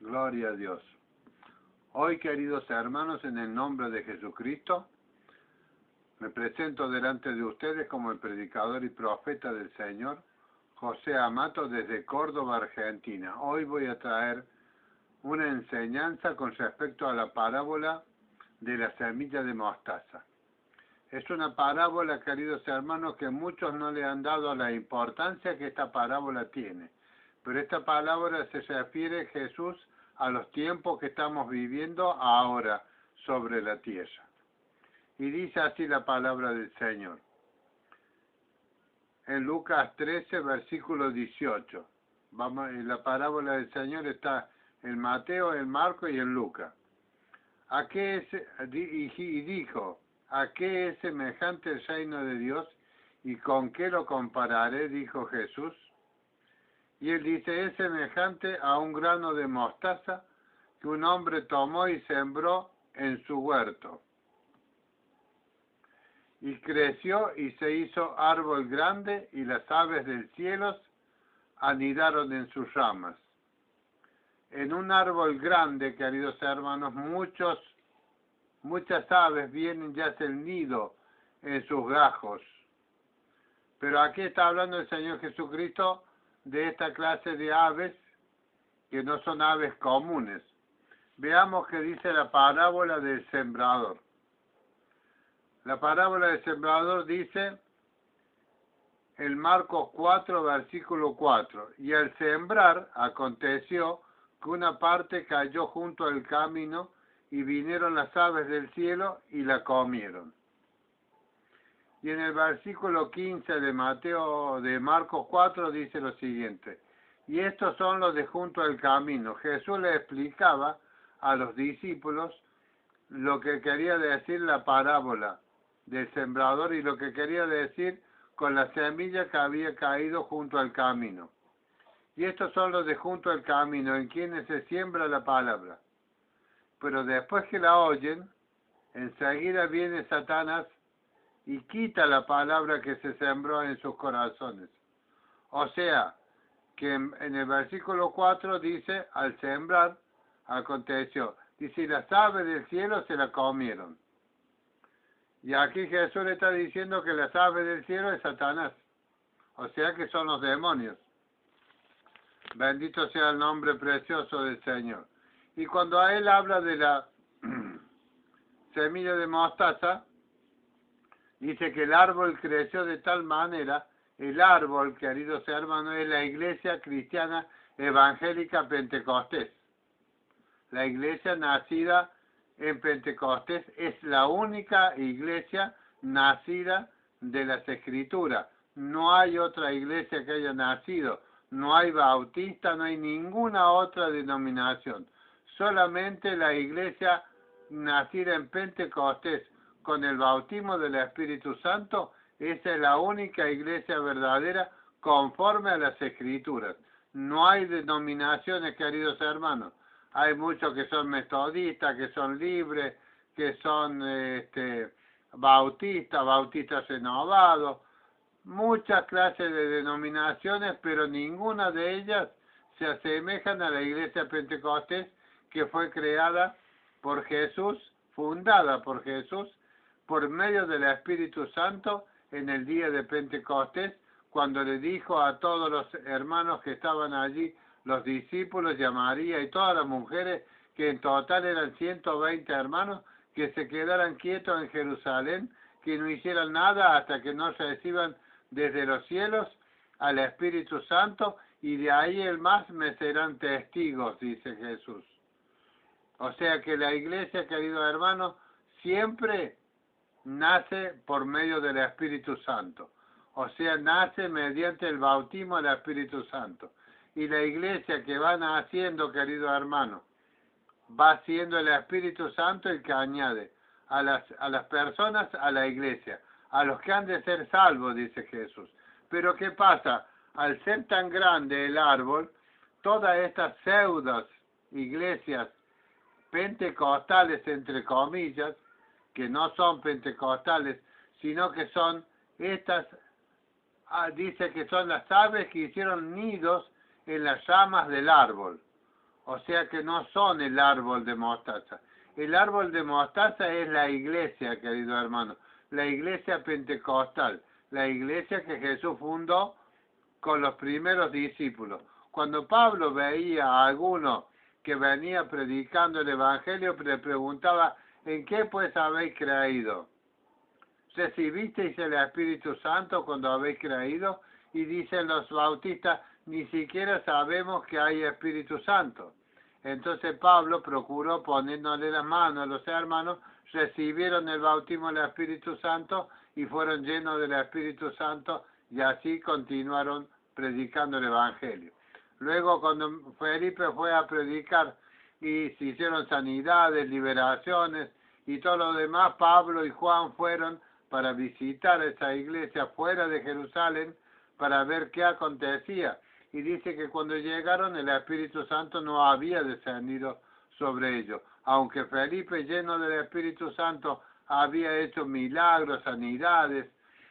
Gloria a Dios. Hoy, queridos hermanos, en el nombre de Jesucristo, me presento delante de ustedes como el predicador y profeta del Señor, José Amato, desde Córdoba, Argentina. Hoy voy a traer una enseñanza con respecto a la parábola de la semilla de mostaza. Es una parábola, queridos hermanos, que muchos no le han dado la importancia que esta parábola tiene. Pero esta parábola se refiere Jesús a los tiempos que estamos viviendo ahora sobre la tierra. Y dice así la palabra del Señor. En Lucas 13, versículo 18. En la parábola del Señor está en Mateo, en Marcos y en Lucas. Y dijo, ¿a qué es semejante el reino de Dios y con qué lo compararé? Dijo Jesús. Y él dice, es semejante a un grano de mostaza que un hombre tomó y sembró en su huerto. Y creció y se hizo árbol grande, y las aves del cielo anidaron en sus ramas. En un árbol grande, queridos hermanos, muchas aves vienen y hacen el nido en sus gajos. Pero aquí está hablando el Señor Jesucristo de esta clase de aves que no son aves comunes. Veamos qué dice la parábola del sembrador. La parábola del sembrador dice en Marcos 4, versículo 4, y al sembrar aconteció que una parte cayó junto al camino y vinieron las aves del cielo y la comieron. Y en el versículo 15 de Marcos 4 dice lo siguiente, y estos son los de junto al camino. Jesús le explicaba a los discípulos lo que quería decir la parábola del sembrador y lo que quería decir con la semilla que había caído junto al camino. Y estos son los de junto al camino, en quienes se siembra la palabra. Pero después que la oyen, enseguida viene Satanás y quita la palabra que se sembró en sus corazones. O sea, que en el versículo 4 dice, al sembrar, aconteció. Dice, las aves del cielo se la comieron. Y aquí Jesús le está diciendo que las aves del cielo es Satanás. O sea que son los demonios. Bendito sea el nombre precioso del Señor. Y cuando a él habla de la semilla de mostaza, dice que el árbol creció de tal manera, el árbol, queridos hermanos, es la iglesia cristiana evangélica pentecostés. La iglesia nacida en Pentecostés es la única iglesia nacida de las Escrituras. No hay otra iglesia que haya nacido, no hay bautista, no hay ninguna otra denominación. Solamente la iglesia nacida en Pentecostés con el bautismo del Espíritu Santo, esa es la única iglesia verdadera conforme a las Escrituras. No hay denominaciones, queridos hermanos. Hay muchos que son metodistas, que son libres, que son bautistas renovados, muchas clases de denominaciones, pero ninguna de ellas se asemejan a la iglesia pentecostés que fue creada por Jesús, fundada por Jesús, por medio del Espíritu Santo en el día de Pentecostés, cuando le dijo a todos los hermanos que estaban allí, los discípulos y a María y todas las mujeres, que en total eran 120 hermanos, que se quedaran quietos en Jerusalén, que no hicieran nada hasta que no reciban desde los cielos al Espíritu Santo, y de ahí el más me serán testigos, dice Jesús. O sea que la iglesia, queridos hermanos, siempre nace por medio del Espíritu Santo. O sea, nace mediante el bautismo del Espíritu Santo. Y la iglesia que va naciendo, querido hermano, va siendo el Espíritu Santo el que añade a las personas a la iglesia, a los que han de ser salvos, dice Jesús. Pero ¿qué pasa? Al ser tan grande el árbol, todas estas pseudos iglesias pentecostales, entre comillas, que no son pentecostales, sino que son estas, dice que son las aves que hicieron nidos en las ramas del árbol. O sea que no son el árbol de mostaza. El árbol de mostaza es la iglesia, querido hermano. La iglesia pentecostal. La iglesia que Jesús fundó con los primeros discípulos. Cuando Pablo veía a alguno que venía predicando el Evangelio, le preguntaba, ¿en qué pues habéis creído? ¿Recibisteis el Espíritu Santo cuando habéis creído? Y dicen los bautistas, ni siquiera sabemos que hay Espíritu Santo. Entonces Pablo procuró poniéndole las manos a los hermanos, recibieron el bautismo del Espíritu Santo y fueron llenos del Espíritu Santo y así continuaron predicando el Evangelio. Luego cuando Felipe fue a predicar y se hicieron sanidades, liberaciones y todo lo demás, Pablo y Juan fueron para visitar esa iglesia fuera de Jerusalén para ver qué acontecía. Y dice que cuando llegaron el Espíritu Santo no había descendido sobre ellos. Aunque Felipe, lleno del Espíritu Santo, había hecho milagros, sanidades,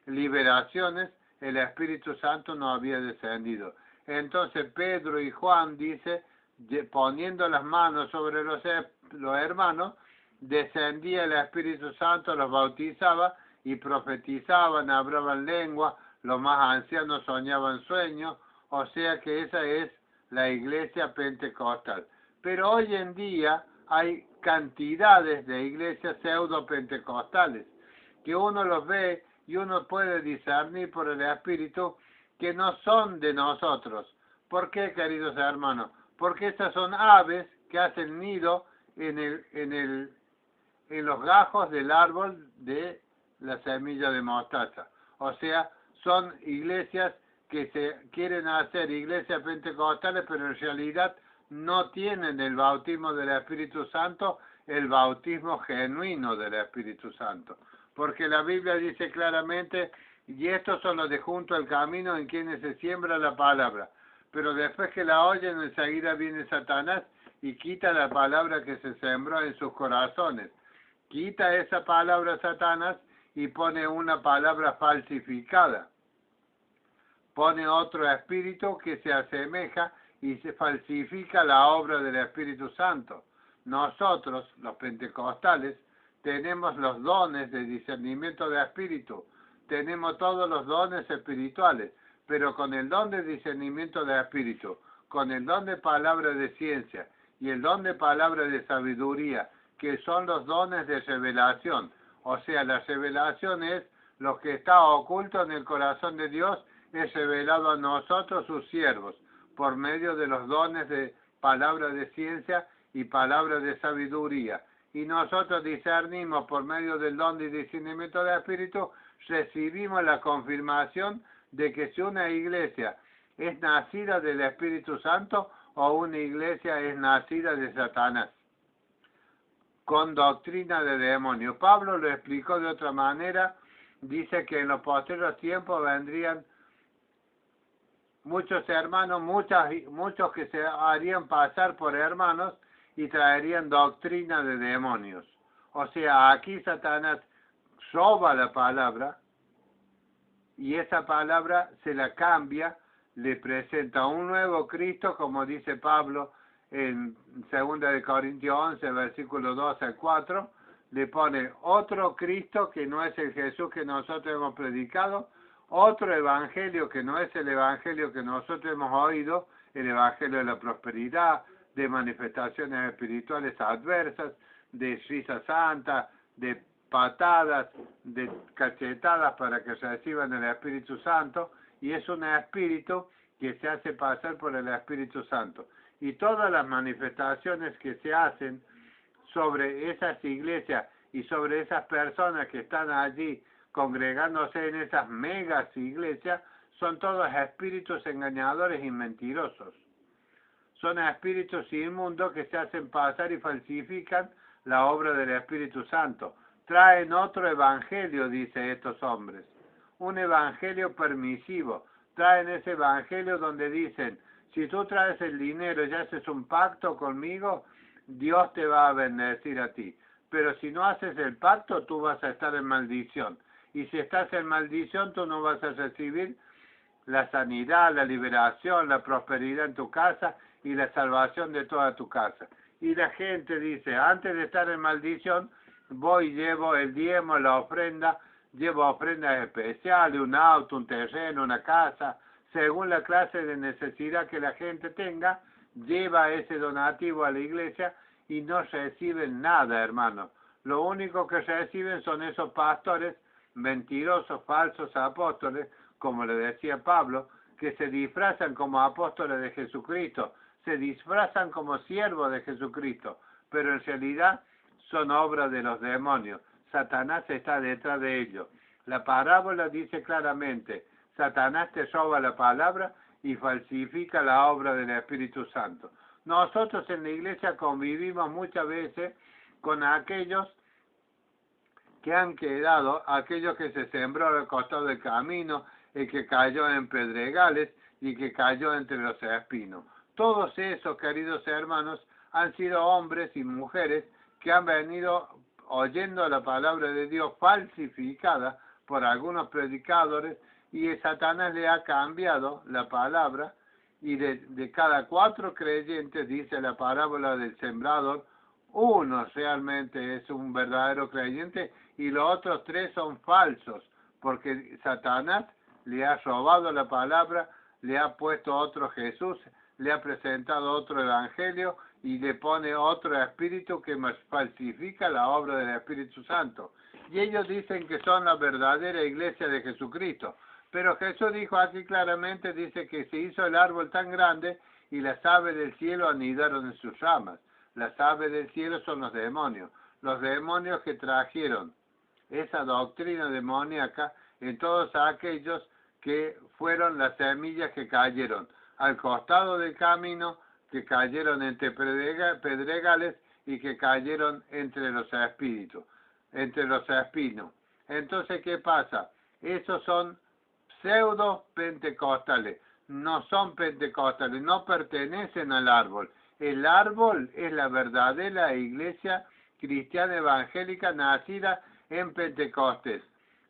liberaciones, el Espíritu Santo no había descendido. Entonces Pedro y Juan, dice, poniendo las manos sobre los hermanos, descendía el Espíritu Santo, los bautizaba y profetizaban, hablaban lengua, los más ancianos soñaban sueños. O sea que esa es la iglesia pentecostal. Pero hoy en día hay cantidades de iglesias pseudo-pentecostales que uno los ve y uno puede discernir por el Espíritu que no son de nosotros. ¿Por qué, queridos hermanos? Porque estas son aves que hacen nido en los gajos del árbol de la semilla de mostaza. O sea, son iglesias que se quieren hacer iglesias pentecostales, pero en realidad no tienen el bautismo del Espíritu Santo, el bautismo genuino del Espíritu Santo. Porque la Biblia dice claramente, y estos son los de junto al camino en quienes se siembra la palabra. Pero después que la oyen, enseguida viene Satanás y quita la palabra que se sembró en sus corazones. Quita esa palabra Satanás y pone una palabra falsificada. Pone otro espíritu que se asemeja y se falsifica la obra del Espíritu Santo. Nosotros, los pentecostales, tenemos los dones de discernimiento de espíritu, tenemos todos los dones espirituales, pero con el don de discernimiento de espíritu, con el don de palabra de ciencia y el don de palabra de sabiduría, que son los dones de revelación. O sea, la revelación es lo que está oculto en el corazón de Dios, es revelado a nosotros, sus siervos, por medio de los dones de palabra de ciencia y palabra de sabiduría. Y nosotros discernimos por medio del don de discernimiento de espíritu, recibimos la confirmación de que si una iglesia es nacida del Espíritu Santo o una iglesia es nacida de Satanás, con doctrina de demonio. Pablo lo explicó de otra manera, dice que en los posteriores tiempos vendrían muchos hermanos, muchos que se harían pasar por hermanos y traerían doctrina de demonios. O sea, aquí Satanás roba la palabra y esa palabra se la cambia, le presenta un nuevo Cristo, como dice Pablo en 2 de Corintios 11, versículo 2 al 4, le pone otro Cristo que no es el Jesús que nosotros hemos predicado, otro evangelio que no es el evangelio que nosotros hemos oído, el evangelio de la prosperidad, de manifestaciones espirituales adversas, de risa santa, de patadas, de cachetadas para que reciban el Espíritu Santo, y es un espíritu que se hace pasar por el Espíritu Santo. Y todas las manifestaciones que se hacen sobre esas iglesias y sobre esas personas que están allí congregándose en esas megas iglesias, son todos espíritus engañadores y mentirosos. Son espíritus inmundos que se hacen pasar y falsifican la obra del Espíritu Santo. Traen otro evangelio, dice estos hombres, un evangelio permisivo. Traen ese evangelio donde dicen, si tú traes el dinero y haces un pacto conmigo, Dios te va a bendecir a ti. Pero si no haces el pacto, tú vas a estar en maldición. Y si estás en maldición, tú no vas a recibir la sanidad, la liberación, la prosperidad en tu casa y la salvación de toda tu casa. Y la gente dice, antes de estar en maldición, voy y llevo el diezmo, la ofrenda, llevo ofrendas especiales, un auto, un terreno, una casa, según la clase de necesidad que la gente tenga, lleva ese donativo a la iglesia y no reciben nada, hermano. Lo único que reciben son esos pastores mentirosos, falsos apóstoles, como le decía Pablo, que se disfrazan como apóstoles de Jesucristo, se disfrazan como siervos de Jesucristo, pero en realidad son obras de los demonios. Satanás está detrás de ellos. La parábola dice claramente, Satanás te roba la palabra y falsifica la obra del Espíritu Santo. Nosotros en la iglesia convivimos muchas veces con aquellos que han quedado, aquellos que se sembró al costado del camino, el que cayó en pedregales y que cayó entre los espinos. Todos esos, queridos hermanos, han sido hombres y mujeres que han venido oyendo la palabra de Dios falsificada por algunos predicadores y Satanás le ha cambiado la palabra y de cada 4 creyentes, dice la parábola del sembrador, uno realmente es un verdadero creyente y los otros 3 son falsos, porque Satanás le ha robado la palabra, le ha puesto otro Jesús, le ha presentado otro evangelio y le pone otro espíritu que más falsifica la obra del Espíritu Santo. Y ellos dicen que son la verdadera iglesia de Jesucristo. Pero Jesús dijo aquí claramente, dice que se hizo el árbol tan grande y las aves del cielo anidaron en sus ramas. Las aves del cielo son los demonios que trajeron esa doctrina demoníaca en todos aquellos que fueron las semillas que cayeron al costado del camino, que cayeron entre pedregales y que cayeron entre los espíritus, entre los espinos. Entonces, ¿qué pasa? Esos son pseudo pentecostales, no son pentecostales, no pertenecen al árbol. El árbol es la verdadera iglesia cristiana evangélica nacida en Pentecostés.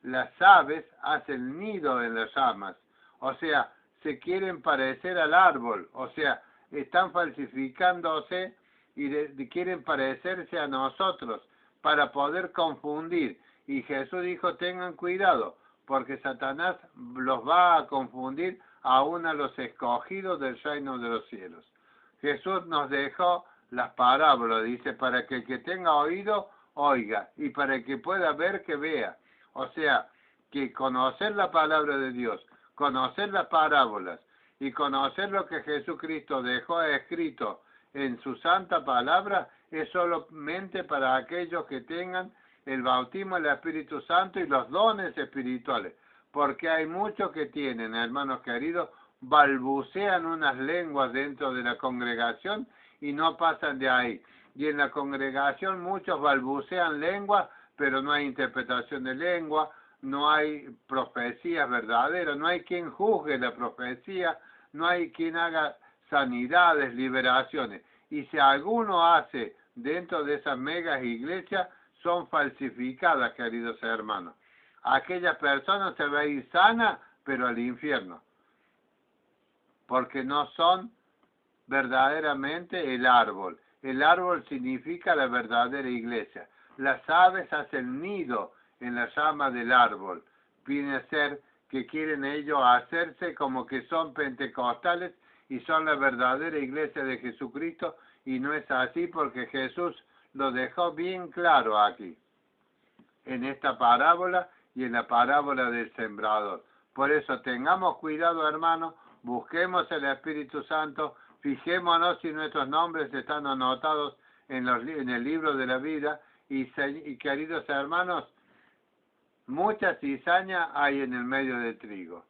Las aves hacen nido en las ramas, o sea, se quieren parecer al árbol, o sea, están falsificándose y quieren parecerse a nosotros para poder confundir. Y Jesús dijo, tengan cuidado, porque Satanás los va a confundir aún a los escogidos del reino de los cielos. Jesús nos dejó las parábolas, dice, para que el que tenga oído, oiga, y para el que pueda ver, que vea. O sea, que conocer la palabra de Dios, conocer las parábolas y conocer lo que Jesucristo dejó escrito en su santa palabra es solamente para aquellos que tengan el bautismo del Espíritu Santo y los dones espirituales, porque hay muchos que tienen, hermanos queridos, balbucean unas lenguas dentro de la congregación y no pasan de ahí. Y en la congregación muchos balbucean lenguas, pero no hay interpretación de lengua, no hay profecías verdaderas, no hay quien juzgue la profecía, no hay quien haga sanidades, liberaciones. Y si alguno hace dentro de esas megas iglesias, son falsificadas, queridos hermanos. Aquellas personas se van a ir sanas, pero al infierno, porque no son verdaderamente el árbol. El árbol significa la verdadera iglesia. Las aves hacen nido en la rama del árbol. Viene a ser que quieren ellos hacerse como que son pentecostales y son la verdadera iglesia de Jesucristo, y no es así, porque Jesús lo dejó bien claro aquí, en esta parábola y en la parábola del sembrador. Por eso tengamos cuidado, hermanos, busquemos el Espíritu Santo, fijémonos si nuestros nombres están anotados en el libro de la vida, y queridos hermanos, mucha cizaña hay en el medio del trigo.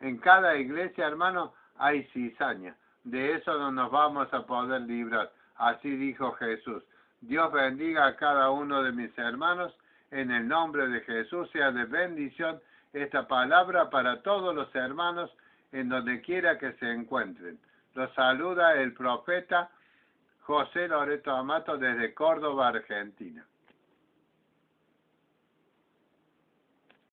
En cada iglesia, hermano, hay cizaña. De eso no nos vamos a poder librar. Así dijo Jesús. Dios bendiga a cada uno de mis hermanos. En el nombre de Jesús sea de bendición esta palabra para todos los hermanos en donde quiera que se encuentren. Los saluda el profeta José Loreto Amato desde Córdoba, Argentina.